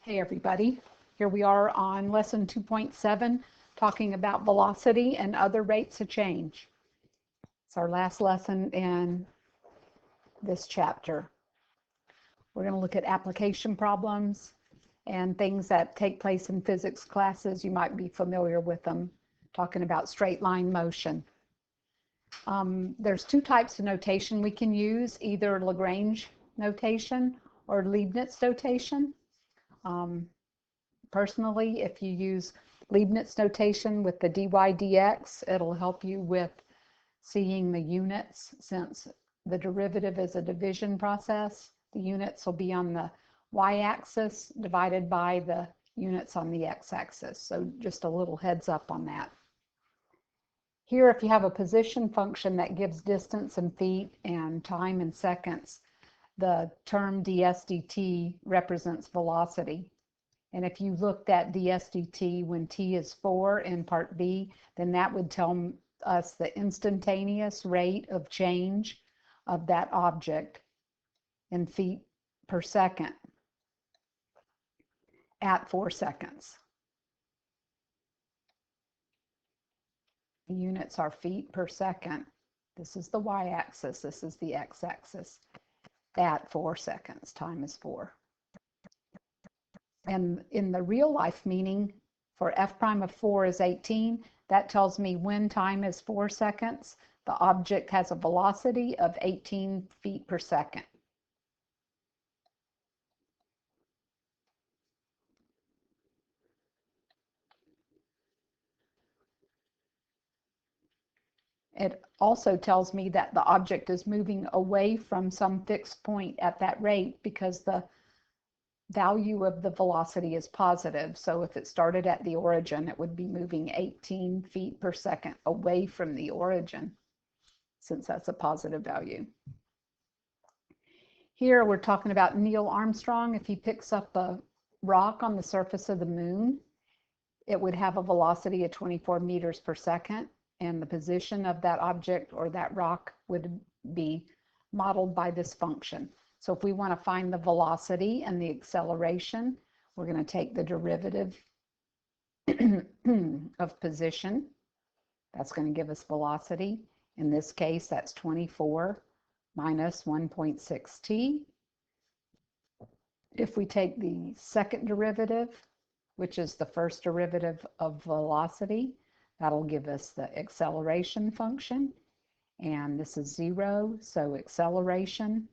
Hey everybody, here we are on lesson 2.7 talking about velocity and other rates of change. It's our last lesson in this chapter. We're going to look at application problems and things that take place in physics classes. You might be familiar with them, talking about straight line motion. There's two types of notation we can use, either Lagrange notation or Leibniz notation. Personally, if you use Leibniz notation with the dy dx, it'll help you with seeing the units. Since the derivative is a division process, the units will be on the y-axis divided by the units on the x-axis. So just a little heads up on that. Here, if you have a position function that gives distance in feet and time in seconds, the term ds dt represents velocity. And if you looked at ds dt when t is 4 in part B, then that would tell us the instantaneous rate of change of that object in feet per second at 4 seconds. The units are feet per second. This is the y-axis, this is the x-axis. At 4 seconds, time is 4. And in the real life meaning, for f prime of 4 is 18, that tells me when time is 4 seconds, the object has a velocity of 18 feet per second. It also tells me that the object is moving away from some fixed point at that rate because the value of the velocity is positive. So if it started at the origin, it would be moving 18 feet per second away from the origin, since that's a positive value. Here we're talking about Neil Armstrong. If he picks up a rock on the surface of the moon, it would have a velocity of 24 meters per second, and the position of that object or that rock would be modeled by this function. So if we want to find the velocity and the acceleration, we're going to take the derivative of position. That's going to give us velocity. In this case, that's 24 minus 1.6t. If we take the second derivative, which is the first derivative of velocity, that'll give us the acceleration function. And this is 0, so acceleration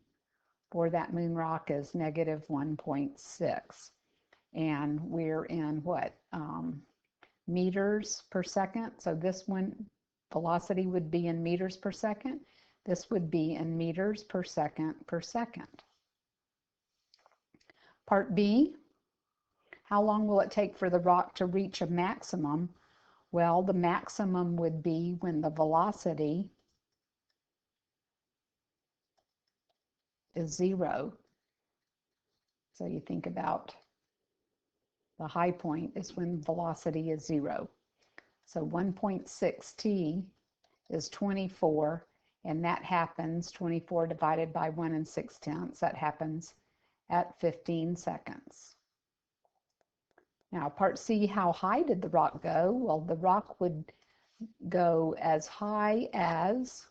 for that moon rock is negative 1.6. And we're in what? Meters per second. So this one, velocity would be in meters per second. This would be in meters per second per second. Part B, how long will it take for the rock to reach a maximum? Well, the maximum would be when the velocity is 0. So you think about the high point is when velocity is 0. So 1.6t is 24, and that happens, 24 divided by 1 6/10, that happens at 15 seconds. Now, part C, how high did the rock go? Well, the rock would go as high as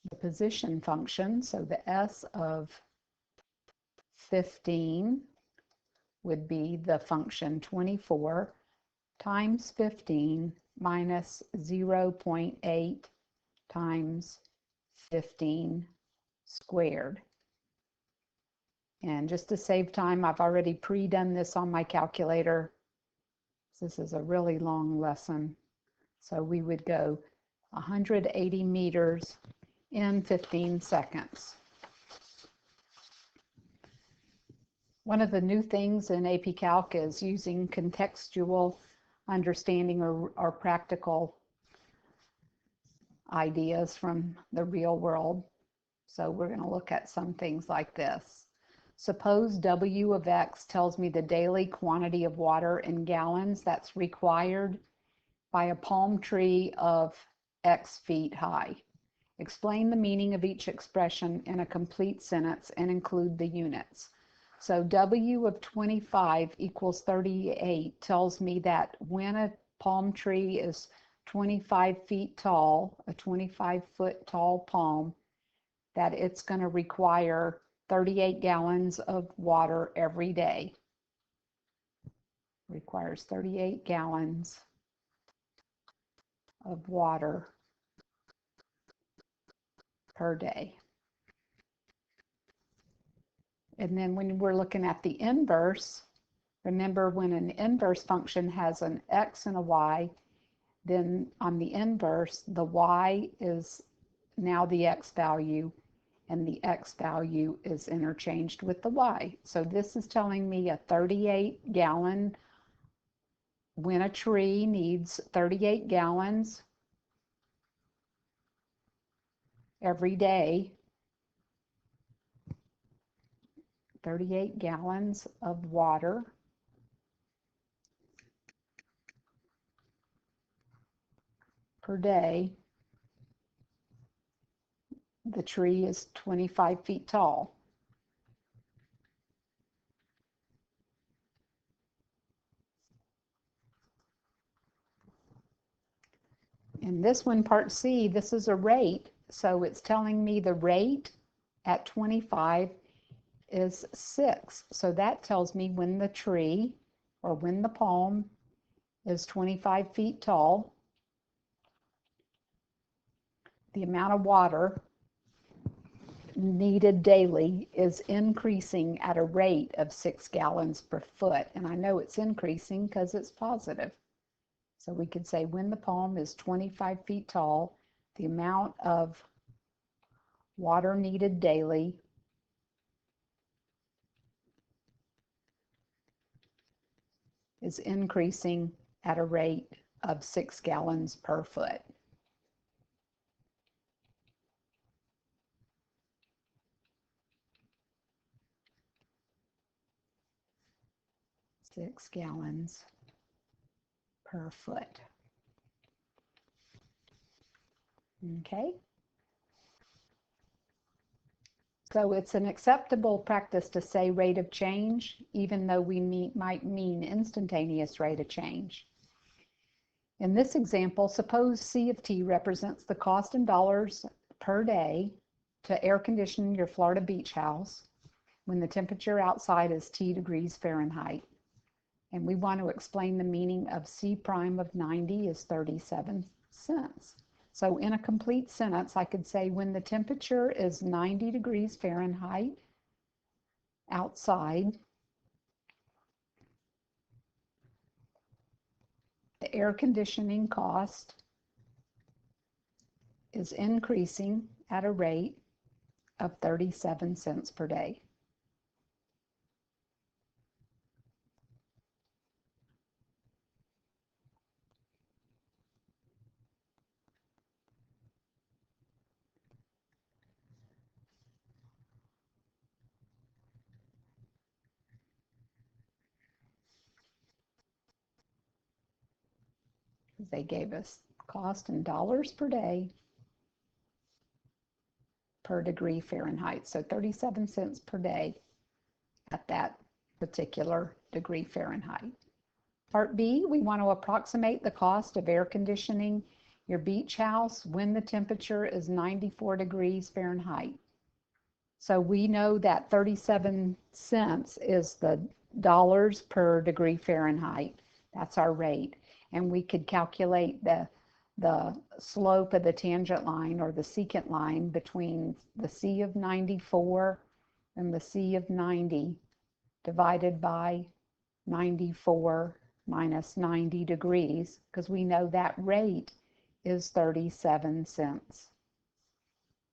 the position function, so the s of 15 would be the function 24 times 15 minus 0.8 times 15 squared. And just to save time, I've already pre-done this on my calculator. This is a really long lesson. So we would go 180 meters in 15 seconds. One of the new things in AP Calc is using contextual understanding or practical ideas from the real world. So we're going to look at some things like this. Suppose W of X tells me the daily quantity of water in gallons that's required by a palm tree of X feet high. Explain the meaning of each expression in a complete sentence and include the units. So W of 25 equals 38 tells me that when a palm tree is 25 feet tall, a 25-foot tall palm, that it's going to require 38 gallons of water every day. Requires 38 gallons of water per day. And then when we're looking at the inverse, remember when an inverse function has an x and a y, then on the inverse, the y is now the x value, and the x value is interchanged with the y. So this is telling me a 38-gallon, when a tree needs 38 gallons every day, 38 gallons of water per day. The tree is 25 feet tall. In this one, part C, this is a rate. So it's telling me the rate at 25 is 6. So that tells me when the tree, or when the palm, is 25 feet tall, the amount of water needed daily is increasing at a rate of 6 gallons per foot. And I know it's increasing because it's positive. So we could say when the palm is 25 feet tall, the amount of water needed daily is increasing at a rate of 6 gallons per foot. Six gallons per foot. Okay. So it's an acceptable practice to say rate of change, even though we might mean instantaneous rate of change. In this example, suppose C of T represents the cost in dollars per day to air condition your Florida beach house when the temperature outside is T degrees Fahrenheit. And we want to explain the meaning of C prime of 90 is 37 cents. So in a complete sentence, I could say when the temperature is 90 degrees Fahrenheit outside, the air conditioning cost is increasing at a rate of 37 cents per day. They gave us cost in dollars per day per degree Fahrenheit. So 37 cents per day at that particular degree Fahrenheit. Part B, we want to approximate the cost of air conditioning your beach house when the temperature is 94 degrees Fahrenheit. So we know that 37 cents is the dollars per degree Fahrenheit. That's our rate. And we could calculate the slope of the tangent line or the secant line between the C of 94 and the C of 90 divided by 94 minus 90 degrees, because we know that rate is 37 cents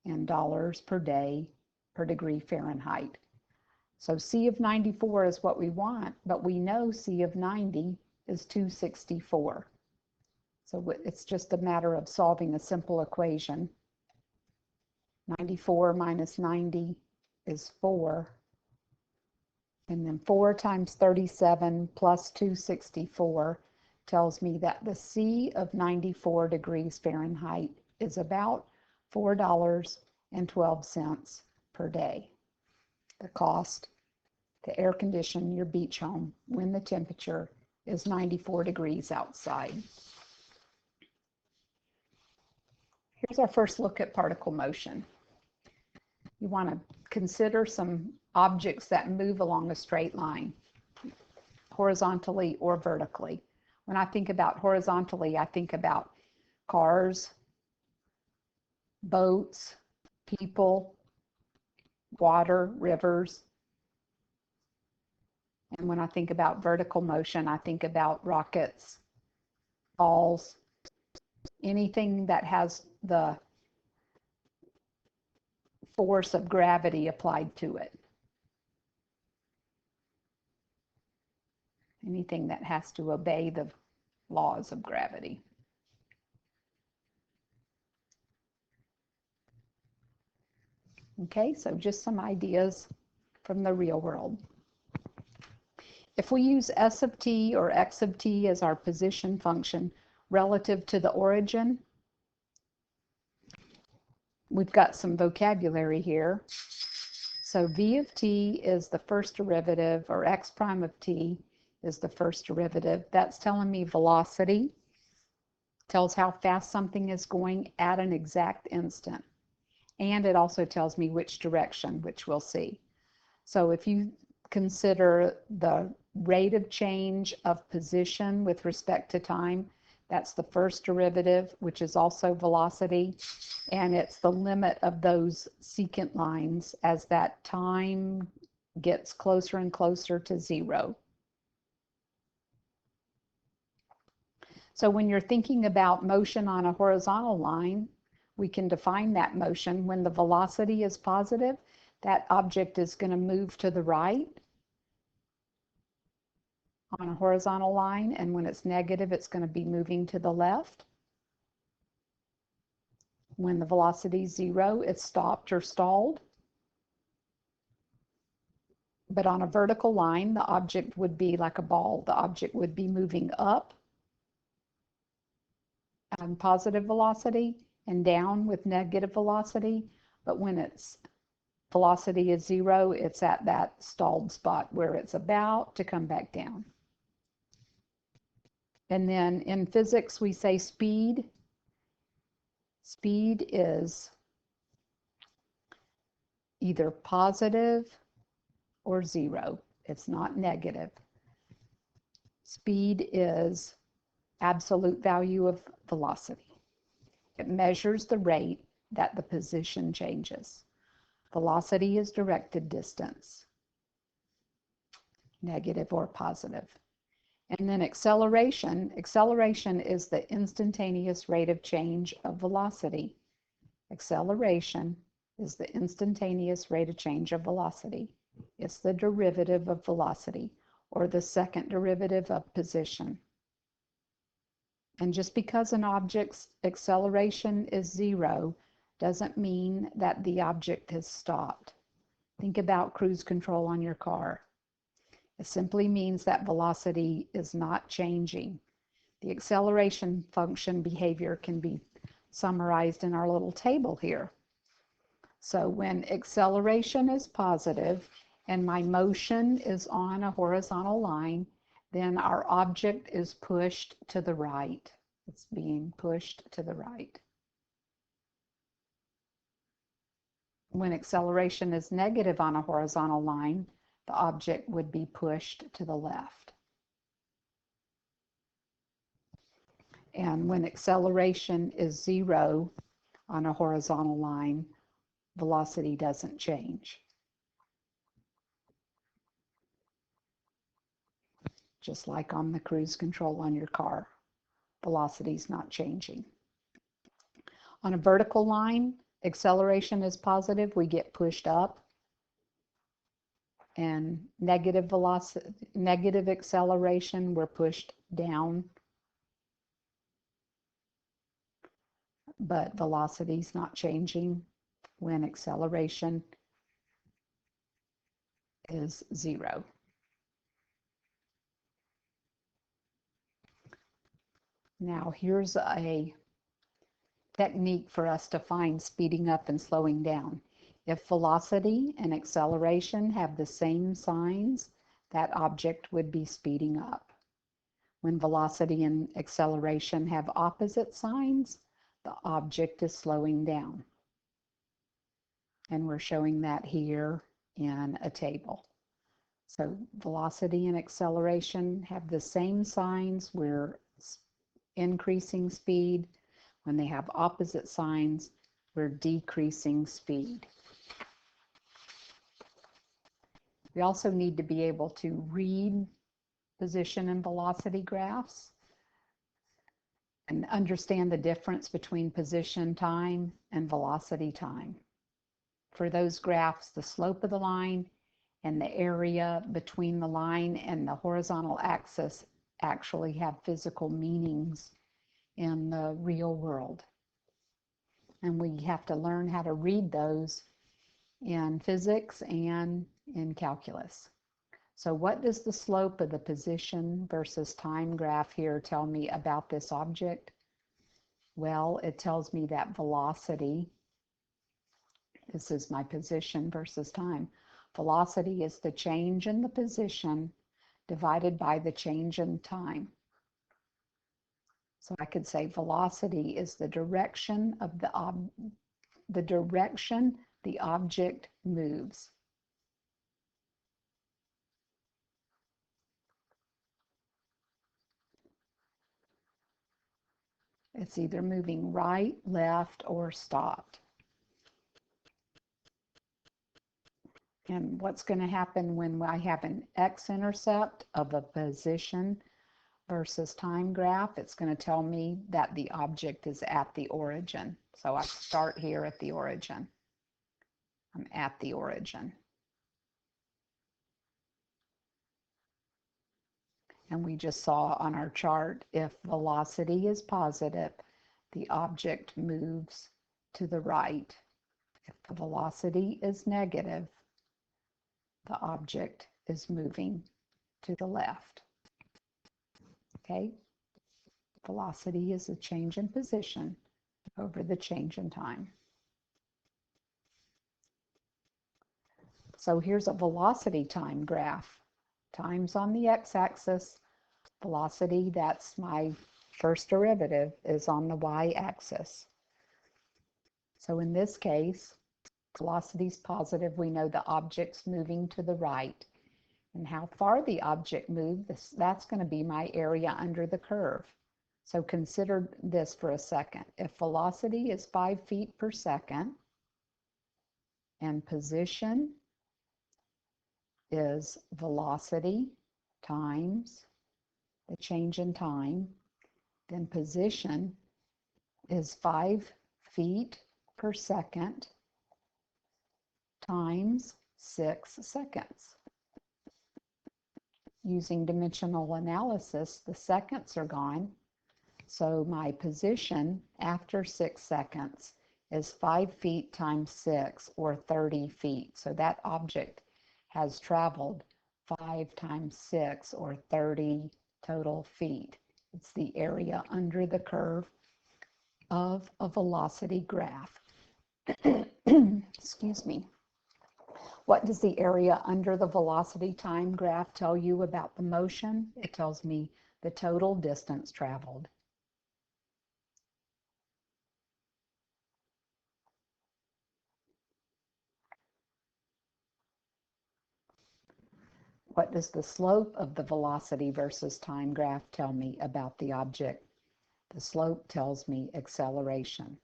in dollars per day per degree Fahrenheit. So C of 94 is what we want, but we know C of 90 is 264. So it's just a matter of solving a simple equation. 94 minus 90 is 4. And then 4 times 37 plus 264 tells me that the C of 94 degrees Fahrenheit is about $4.12 per day. The cost to air condition your beach home when the temperature is 94 degrees outside. Here's our first look at particle motion. You want to consider some objects that move along a straight line, horizontally or vertically. When I think about horizontally, I think about cars, boats, people, water, rivers. And when I think about vertical motion, I think about rockets, balls, anything that has the force of gravity applied to it. Anything that has to obey the laws of gravity. Okay, so just some ideas from the real world. If we use s of t or x of t as our position function relative to the origin, we've got some vocabulary here. So v of t is the first derivative, or x prime of t is the first derivative. That's telling me velocity, tells how fast something is going at an exact instant. And it also tells me which direction, which we'll see. So if you consider the rate of change of position with respect to time, that's the first derivative, which is also velocity, and it's the limit of those secant lines as that time gets closer and closer to zero. So when you're thinking about motion on a horizontal line, we can define that motion. When the velocity is positive, that object is going to move to the right on a horizontal line, and when it's negative, it's going to be moving to the left. When the velocity is zero, it's stopped or stalled. But on a vertical line, the object would be like a ball. The object would be moving up on positive velocity and down with negative velocity. But when its velocity is zero, it's at that stalled spot where it's about to come back down. And then in physics, we say speed. Speed is either positive or zero. It's not negative. Speed is absolute value of velocity. It measures the rate that the position changes. Velocity is directed distance, negative or positive. And then acceleration. Acceleration is the instantaneous rate of change of velocity. Acceleration is the instantaneous rate of change of velocity. It's the derivative of velocity, or the second derivative of position. And just because an object's acceleration is zero doesn't mean that the object has stopped. Think about cruise control on your car. It simply means that velocity is not changing. The acceleration function behavior can be summarized in our little table here. So when acceleration is positive and my motion is on a horizontal line, then our object is pushed to the right. It's being pushed to the right. When acceleration is negative on a horizontal line, the object would be pushed to the left. And when acceleration is zero on a horizontal line, velocity doesn't change. Just like on the cruise control on your car, velocity is not changing. On a vertical line, acceleration is positive, we get pushed up. And negative velocity, negative acceleration, we're pushed down. But velocity is not changing when acceleration is zero. Now here's a technique for us to find speeding up and slowing down. If velocity and acceleration have the same signs, that object would be speeding up. When velocity and acceleration have opposite signs, the object is slowing down. And we're showing that here in a table. So velocity and acceleration have the same signs. We're increasing speed. When they have opposite signs, we're decreasing speed. We also need to be able to read position and velocity graphs and understand the difference between position time and velocity time. For those graphs, the slope of the line and the area between the line and the horizontal axis actually have physical meanings in the real world. And we have to learn how to read those in physics and in calculus. So what does the slope of the position versus time graph here tell me about this object? Well, it tells me that velocity, this is my position versus time. Velocity is the change in the position divided by the change in time. So I could say velocity is the direction of the direction the object moves. It's either moving right, left, or stopped. And what's going to happen when I have an x-intercept of a position versus time graph? It's going to tell me that the object is at the origin. So I start here at the origin. I'm at the origin. And we just saw on our chart, if velocity is positive, the object moves to the right. If the velocity is negative, the object is moving to the left. Okay? Velocity is a change in position over the change in time. So here's a velocity time graph. Time's on the x-axis. Velocity, that's my first derivative, is on the y-axis. So in this case, velocity is positive. We know the object's moving to the right. And how far the object moved, that's going to be my area under the curve. So consider this for a second. If velocity is 5 feet per second and position is velocity times the change in time, then position is 5 feet per second times 6 seconds. Using dimensional analysis, the seconds are gone. So my position after 6 seconds is 5 feet times 6, or 30 feet. So that object has traveled 5 times 6, or 30 total feet. It's the area under the curve of a velocity graph. Excuse me. What does the area under the velocity time graph tell you about the motion? It tells me the total distance traveled. What does the slope of the velocity versus time graph tell me about the object? The slope tells me acceleration.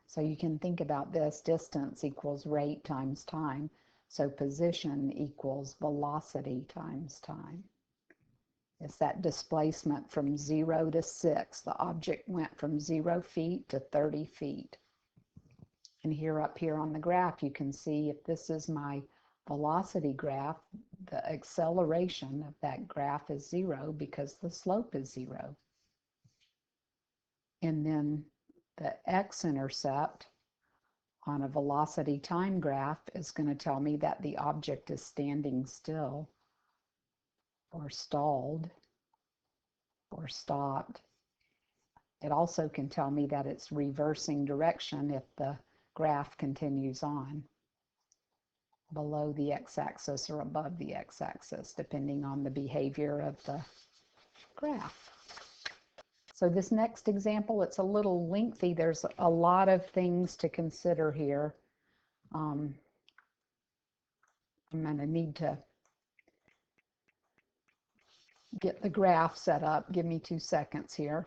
So you can think about this: distance equals rate times time. So position equals velocity times time. It's that displacement from 0 to 6. The object went from 0 feet to 30 feet. And here up here on the graph, you can see if this is my velocity graph, the acceleration of that graph is 0 because the slope is 0. And then the x-intercept on a velocity time graph is going to tell me that the object is standing still, or stalled, or stopped. It also can tell me that it's reversing direction if the graph continues on below the x-axis or above the x-axis, depending on the behavior of the graph. So this next example, it's a little lengthy. There's a lot of things to consider here. I'm going to need to get the graph set up. Give me 2 seconds here.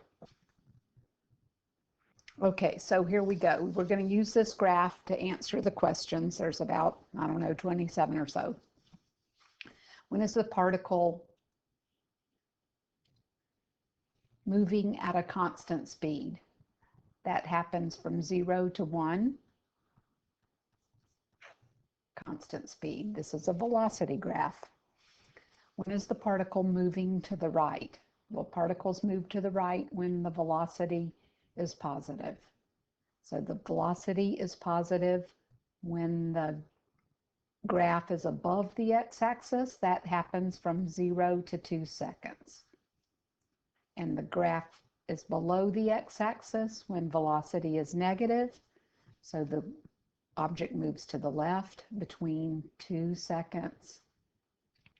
Okay, so here we go. We're going to use this graph to answer the questions. There's about, I don't know, 27 or so. When is the particle moving at a constant speed? That happens from 0 to 1. Constant speed. This is a velocity graph. When is the particle moving to the right? Well, particles move to the right when the velocity is positive. So the velocity is positive when the graph is above the x-axis. That happens from 0 to 2 seconds. And the graph is below the x-axis when velocity is negative. So the object moves to the left between 2 seconds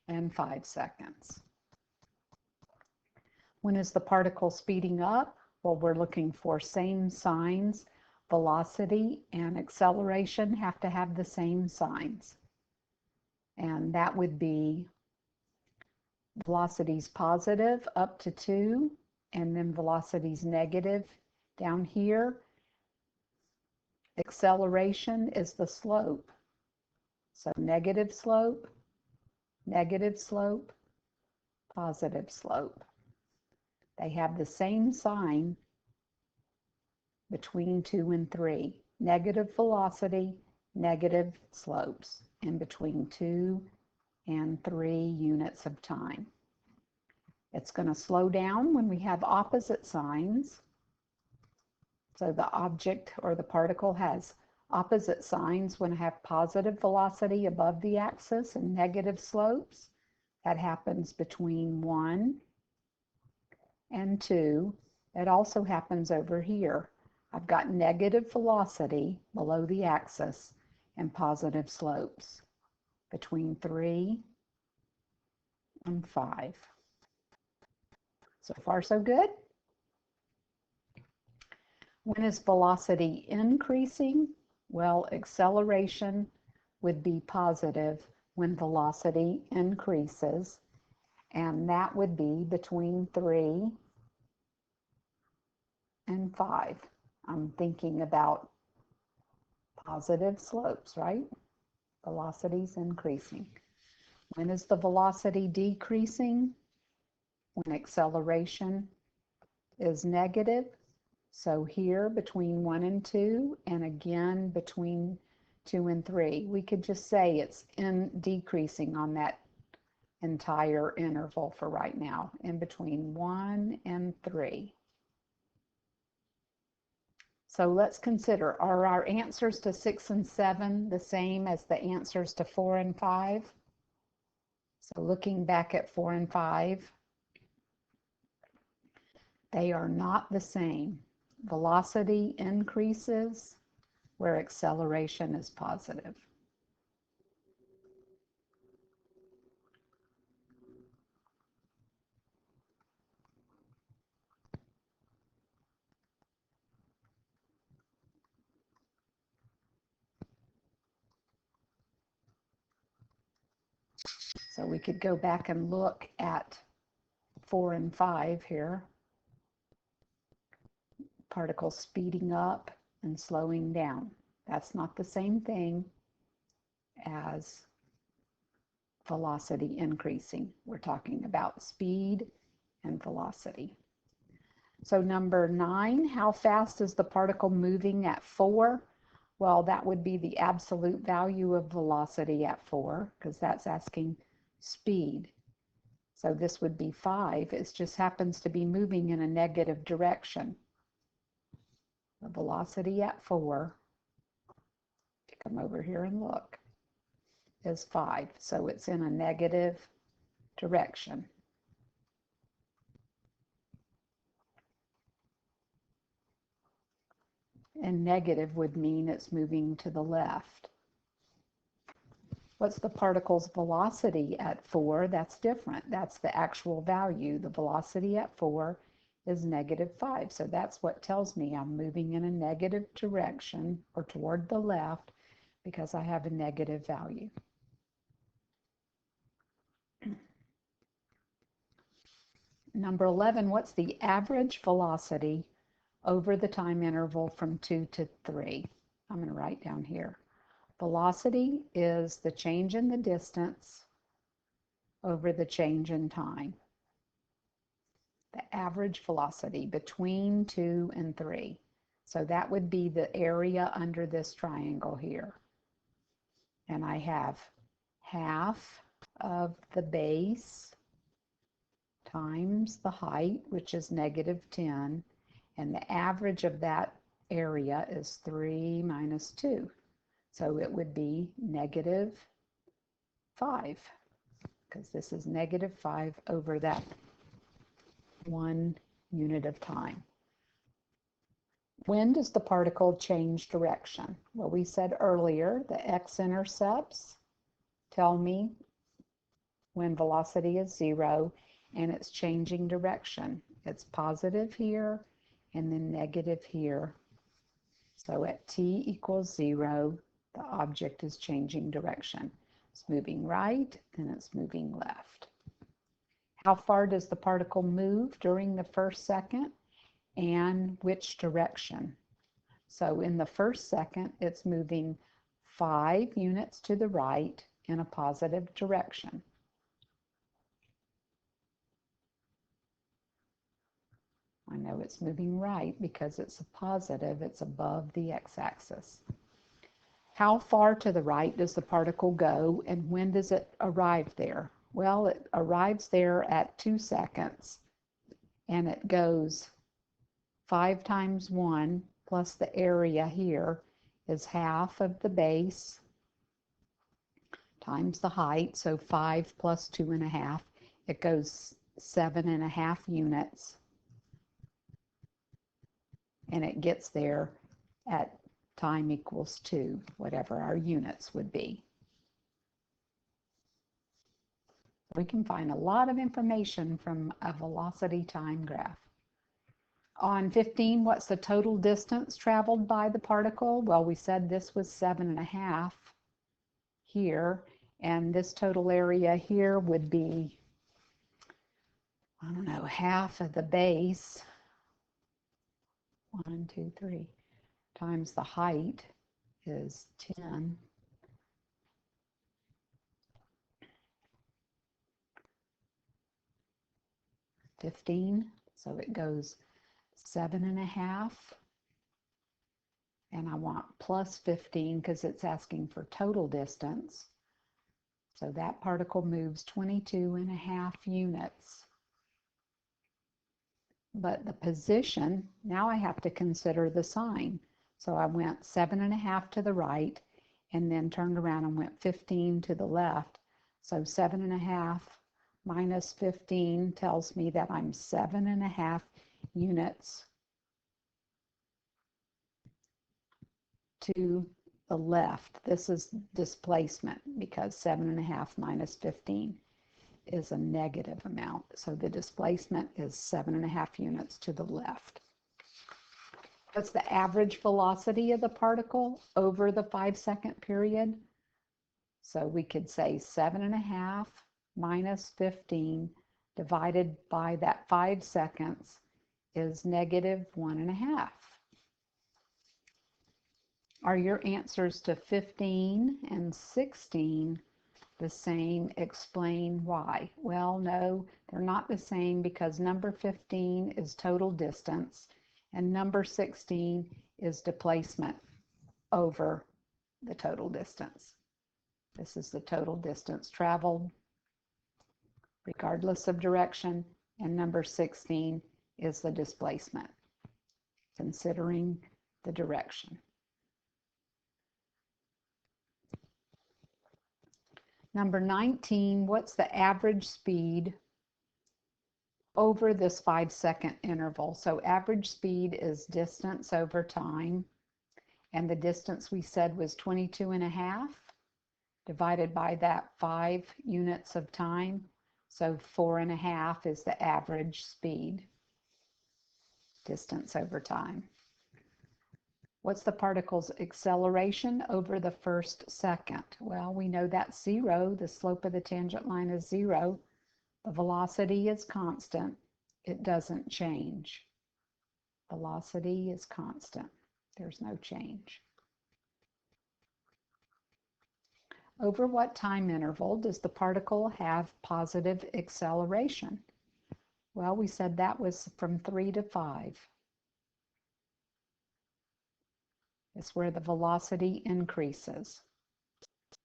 and 5 seconds. When is the particle speeding up? Well, we're looking for same signs. Velocity and acceleration have to have the same signs. And that would be velocity's positive up to 2, and then velocity's negative down here. Acceleration is the slope. So negative slope, positive slope. They have the same sign between 2 and 3. Negative velocity, negative slopes in between 2 and 3 units of time. It's going to slow down when we have opposite signs. So the object or the particle has opposite signs when I have positive velocity above the axis and negative slopes. That happens between 1 and 2. It also happens over here. I've got negative velocity below the axis and positive slopes between 3 and 5. So far, so good. When is velocity increasing? Well, acceleration would be positive when velocity increases, and that would be between 3 and 5. I'm thinking about positive slopes, right? Velocity's increasing. When is the velocity decreasing? When acceleration is negative. So here between 1 and 2, and again between 2 and 3. We could just say it's decreasing on that entire interval for right now, in between 1 and 3. So let's consider, are our answers to 6 and 7 the same as the answers to 4 and 5? So looking back at 4 and 5, they are not the same. Velocity increases where acceleration is positive. So we could go back and look at 4 and 5 here. Particles speeding up and slowing down. That's not the same thing as velocity increasing. We're talking about speed and velocity. So number 9, how fast is the particle moving at 4? Well, that would be the absolute value of velocity at 4, because that's asking speed. So this would be 5. It just happens to be moving in a negative direction. The velocity at 4, to come over here and look, is 5. So it's in a negative direction. and negative would mean it's moving to the left. What's the particle's velocity at 4? That's different. That's the actual value. The velocity at 4 is -5. So that's what tells me I'm moving in a negative direction or toward the left because I have a negative value. Number 11, what's the average velocity over the time interval from 2 to 3? I'm going to write down here. Velocity is the change in the distance over the change in time. The average velocity between 2 and 3. So that would be the area under this triangle here. And I have half of the base times the height, which is -10, and the average of that area is 3 minus 2. So it would be -5, because this is -5 over that 1 unit of time. When does the particle change direction? Well, we said earlier the x-intercepts tell me when velocity is 0 and it's changing direction. It's positive here and then negative here. So at t equals 0, the object is changing direction. It's moving right and it's moving left. How far does the particle move during the first second and which direction? So in the first second, it's moving 5 units to the right in a positive direction. I know it's moving right because it's a positive, it's above the x-axis. How far to the right does the particle go and when does it arrive there? Well, it arrives there at 2 seconds and it goes 5 times 1 plus the area here is half of the base times the height, so 5 plus 2.5, it goes 7.5 units, and it gets there at time equals 2, whatever our units would be. We can find a lot of information from a velocity time graph. On 15, what's the total distance traveled by the particle? Well, we said this was 7.5 here, and this total area here would be, I don't know, half of the base, 1, 2, 3, times the height is 10. So it goes 7.5, and I want plus 15 because it's asking for total distance. So that particle moves 22.5 units. But the position, now I have to consider the sign. So I went 7.5 to the right and then turned around and went 15 to the left. So 7.5 minus 15 tells me that I'm 7.5 units to the left. This is displacement because 7.5 minus 15 is a negative amount. So the displacement is 7.5 units to the left. What's the average velocity of the particle over the 5-second period? So we could say 7.5 minus 15 divided by that 5 seconds is -1.5. Are your answers to 15 and 16 the same? Explain why. Well, no, they're not the same because number 15 is total distance and number 16 is displacement over the total distance. This is the total distance traveled regardless of direction, and number 16 is the displacement considering the direction. Number 19, what's the average speed over this 5-second interval? So average speed is distance over time. And the distance we said was 22.5 divided by that 5 units of time. So 4.5 is the average speed, distance over time. What's the particle's acceleration over the first second? Well, we know that's 0. The slope of the tangent line is 0. The velocity is constant. It doesn't change. Velocity is constant. There's no change. Over what time interval does the particle have positive acceleration? Well, we said that was from 3 to 5. It's where the velocity increases.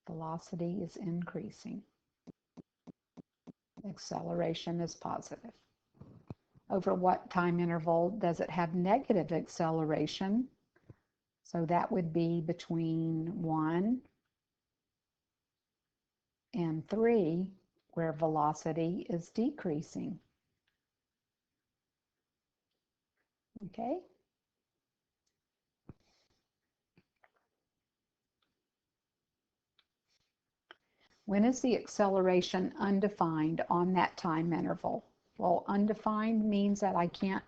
Velocity is increasing. Acceleration is positive. Over what time interval does it have negative acceleration? So that would be between 1 and 3, where velocity is decreasing. Okay? When is the acceleration undefined on that time interval? Well, undefined means that I can't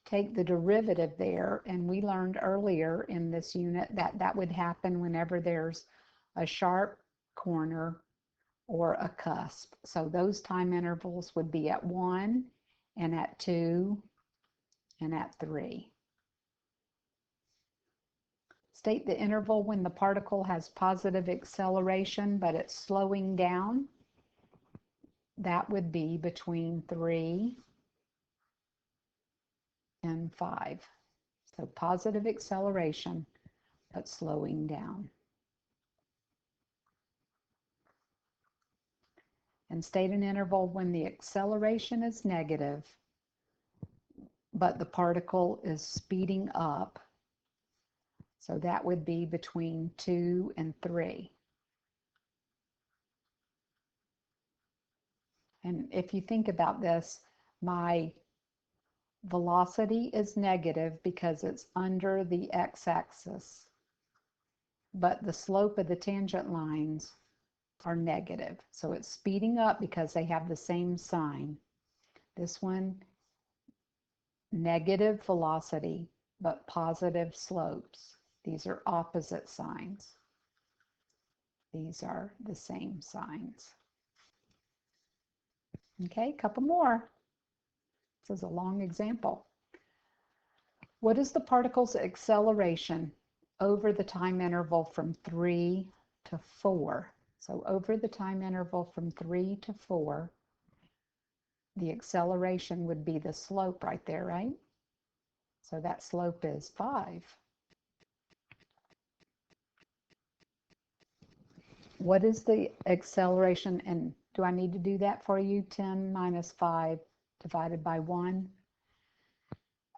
take the derivative there, and we learned earlier in this unit that that would happen whenever there's a sharp corner or a cusp. So those time intervals would be at 1 and at 2 and at 3. State the interval when the particle has positive acceleration, but it's slowing down. That would be between 3 and 5. So positive acceleration, but slowing down. And state an interval when the acceleration is negative, but the particle is speeding up. So that would be between 2 and 3. And if you think about this, my velocity is negative because it's under the x-axis, but the slope of the tangent lines are negative. So it's speeding up because they have the same sign. This one, negative velocity, but positive slopes. These are opposite signs. These are the same signs. Okay, a couple more. This is a long example. What is the particle's acceleration over the time interval from 3 to 4? So over the time interval from 3 to 4, the acceleration would be the slope right there, right? So that slope is 5. What is the acceleration, and do I need to do that for you? 10 minus 5 divided by 1.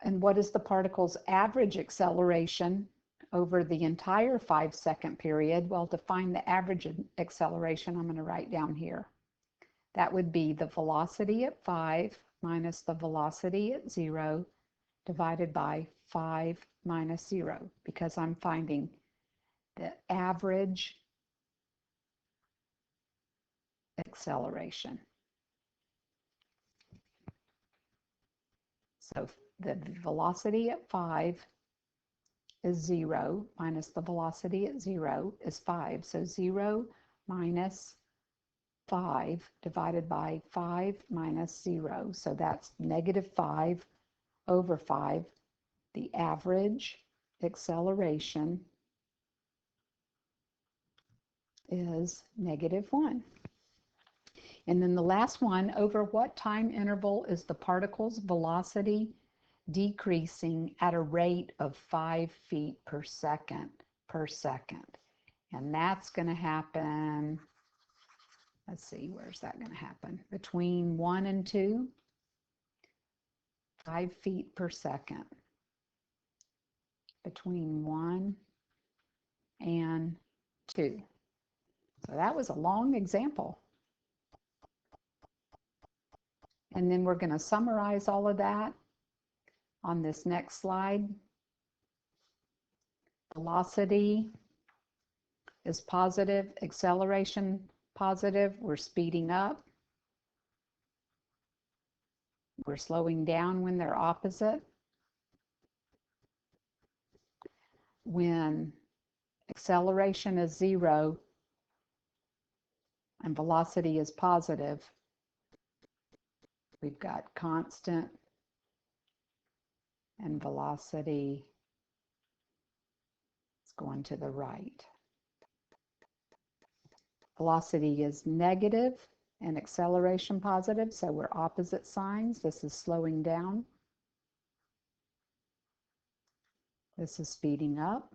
And what is the particle's average acceleration over the entire 5-second period? Well, to find the average acceleration, I'm going to write down here. That would be the velocity at 5 minus the velocity at 0 divided by 5 minus 0, because I'm finding the average acceleration. So the velocity at 5 is 0 minus the velocity at 0 is 5. So 0 minus 5 divided by 5 minus 0. So that's negative 5 over 5. The average acceleration is negative 1. And then the last one, over what time interval is the particle's velocity decreasing at a rate of 5 feet per second And that's going to happen, let's see, where's that going to happen? Between 1 and 2, 5 feet per second. Between 1 and 2. So that was a long example. And then we're going to summarize all of that on this next slide. velocity is positive, acceleration positive, we're speeding up. We're slowing down when they're opposite. When acceleration is 0 and velocity is positive, we've got constant and velocity is going to the right. Velocity is negative and acceleration positive, so we're opposite signs. This is slowing down. This is speeding up.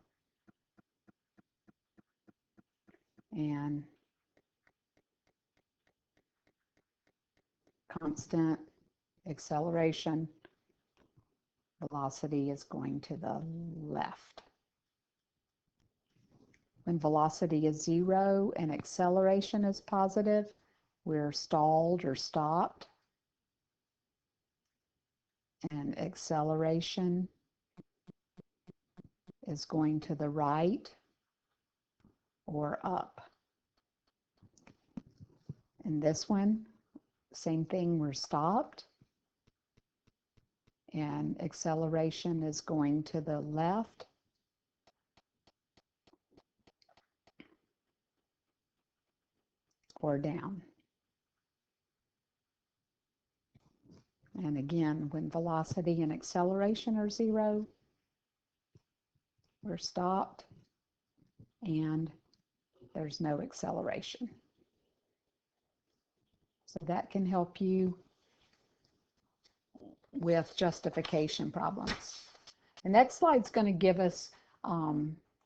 And constant acceleration, velocity is going to the left. When velocity is 0 and acceleration is positive, we're stalled or stopped. And acceleration is going to the right or up. In this one, same thing, we're stopped. And acceleration is going to the left or down. And again, when velocity and acceleration are 0, we're stopped and there's no acceleration. So that can help you with justification problems. The next slide is going to give us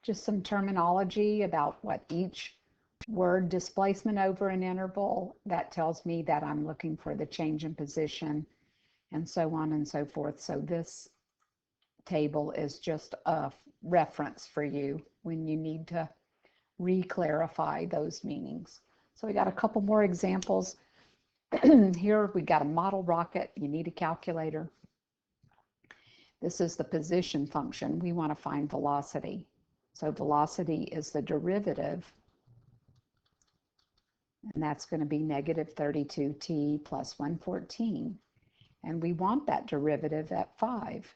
just some terminology about what each word displacement over an interval, that tells me that I'm looking for the change in position and so on and so forth. So this table is just a reference for you when you need to re-clarify those meanings. So we got a couple more examples. Here we got a model rocket. You need a calculator. This is the position function. We want to find velocity. So velocity is the derivative, and that's going to be negative 32t plus 114. And we want that derivative at 5.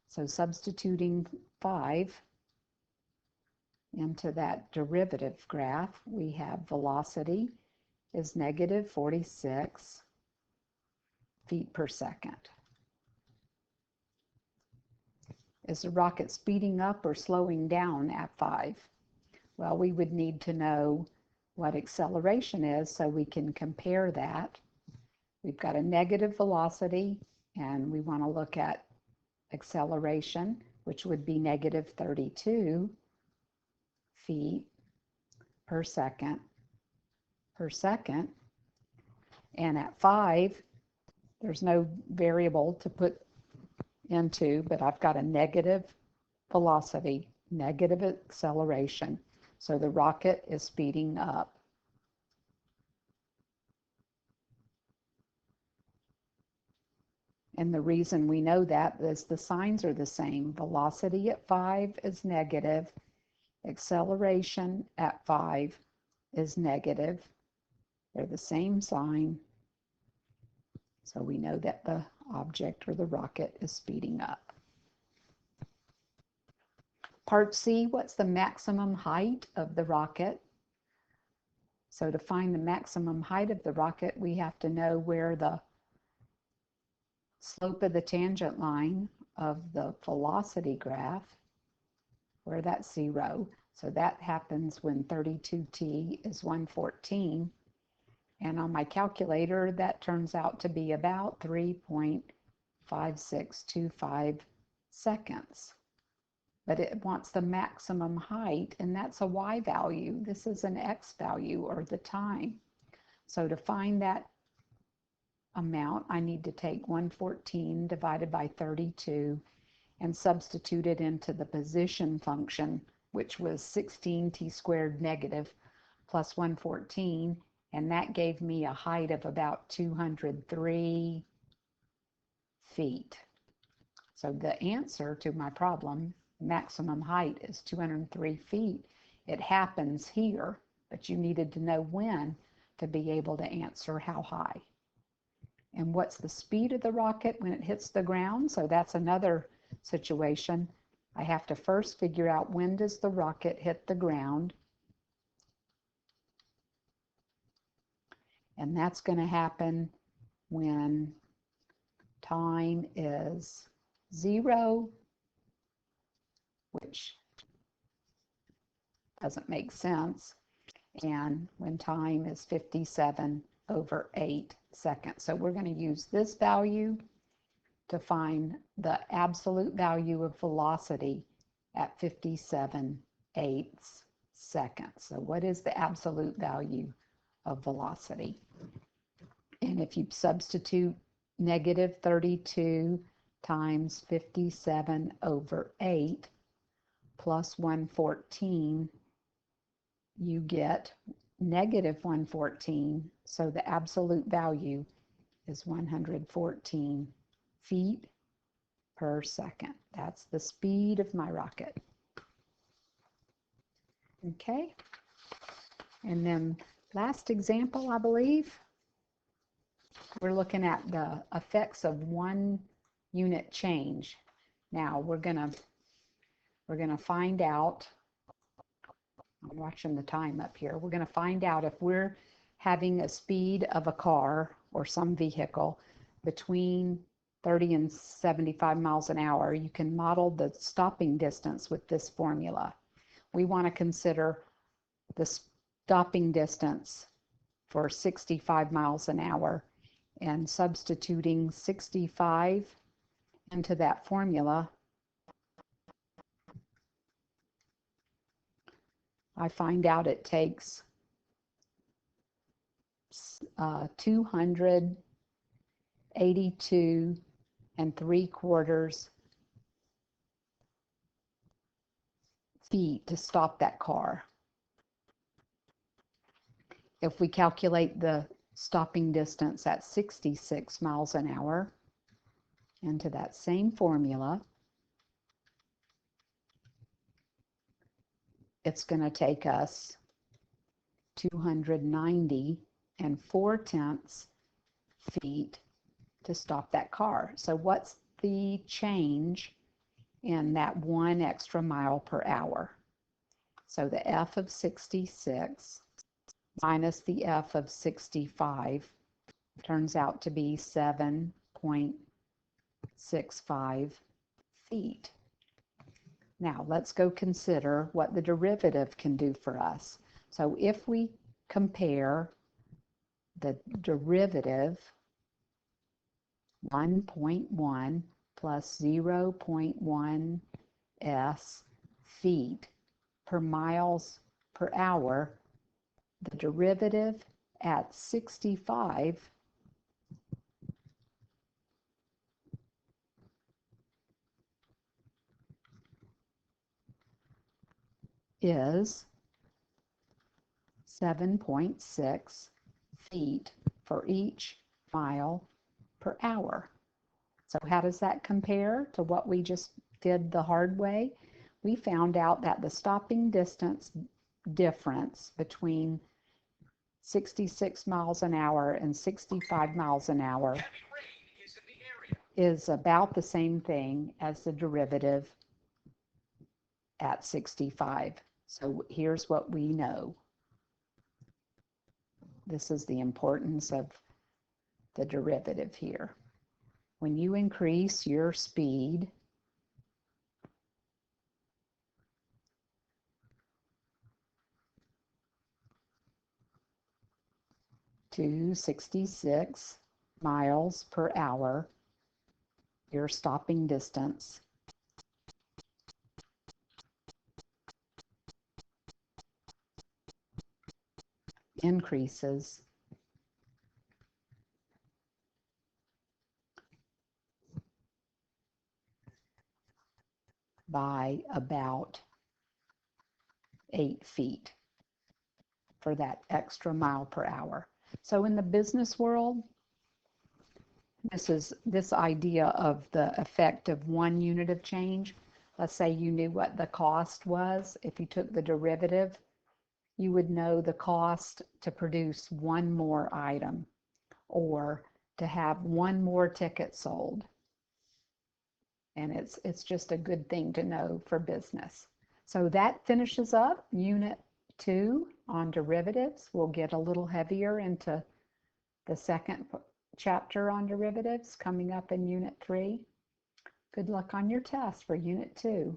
So substituting 5 into that derivative graph, we have velocity is negative 46 feet per second. Is the rocket speeding up or slowing down at 5? Well, we would need to know what acceleration is so we can compare that. We've got a negative velocity and we want to look at acceleration, which would be negative 32 feet per second and at 5 there's no variable to put into, but I've got a negative velocity, negative acceleration, so the rocket is speeding up. And the reason we know that is the signs are the same. Velocity at 5 is negative, acceleration at 5 is negative. They're the same sign. So we know that the object or the rocket is speeding up. Part C, what's the maximum height of the rocket? So to find the maximum height of the rocket, we have to know where the slope of the tangent line of the velocity graph, where that's 0. So that happens when 32t is 114. And on my calculator, that turns out to be about 3.5625 seconds. But it wants the maximum height, and that's a y value. This is an x value, or the time. So to find that amount, I need to take 114 divided by 32 and substitute it into the position function, which was 16t squared negative plus 114, and that gave me a height of about 203 feet. So the answer to my problem maximum height is 203 feet. It happens here, but you needed to know when to be able to answer how high. And what's the speed of the rocket when it hits the ground? So that's another situation. I have to first figure out when does the rocket hit the ground. And that's going to happen when time is 0, which doesn't make sense, and when time is 57/8 seconds. So we're going to use this value to find the absolute value of velocity at 57/8 seconds. So what is the absolute value of velocity? And if you substitute -32 times 57/8 plus 114, you get -114. So the absolute value is 114 feet per second. That's the speed of my rocket. Okay. And then last example, I believe, we're looking at the effects of 1 unit change. Now we're gonna find out, I'm watching the time up here, we're gonna find out if we're having a speed of a car or some vehicle between 30 and 75 miles an hour. You can model the stopping distance with this formula. We want to consider the stopping distance for 65 miles an hour, and substituting 65 into that formula, I find out it takes 282 3/4 feet to stop that car. If we calculate the stopping distance at 66 miles an hour into that same formula, it's going to take us 290 4/10 feet to stop that car. So what's the change in that 1 extra mile per hour? So the F of 66 minus the F of 65 turns out to be 7.65 feet. Now let's go consider what the derivative can do for us. So if we compare the derivative 1.1 plus 0.1 s feet per miles per hour, the derivative at 65 is 7.6 feet for each mile per hour. So how does that compare to what we just did the hard way? We found out that the stopping distance difference between 66 miles an hour and 65 miles an hour is about the same thing as the derivative at 65. So here's what we know. This is the importance of the derivative here. When you increase your speed to 66 miles per hour, your stopping distance increases by about 8 feet for that extra mile per hour. So in the business world, this idea of the effect of 1 unit of change. let's say you knew what the cost was. If you took the derivative, you would know the cost to produce one more item or to have one more ticket sold. And it's just a good thing to know for business. So that finishes up Unit 2 on derivatives. We'll get a little heavier into the second chapter on derivatives coming up in Unit 3. Good luck on your test for Unit 2.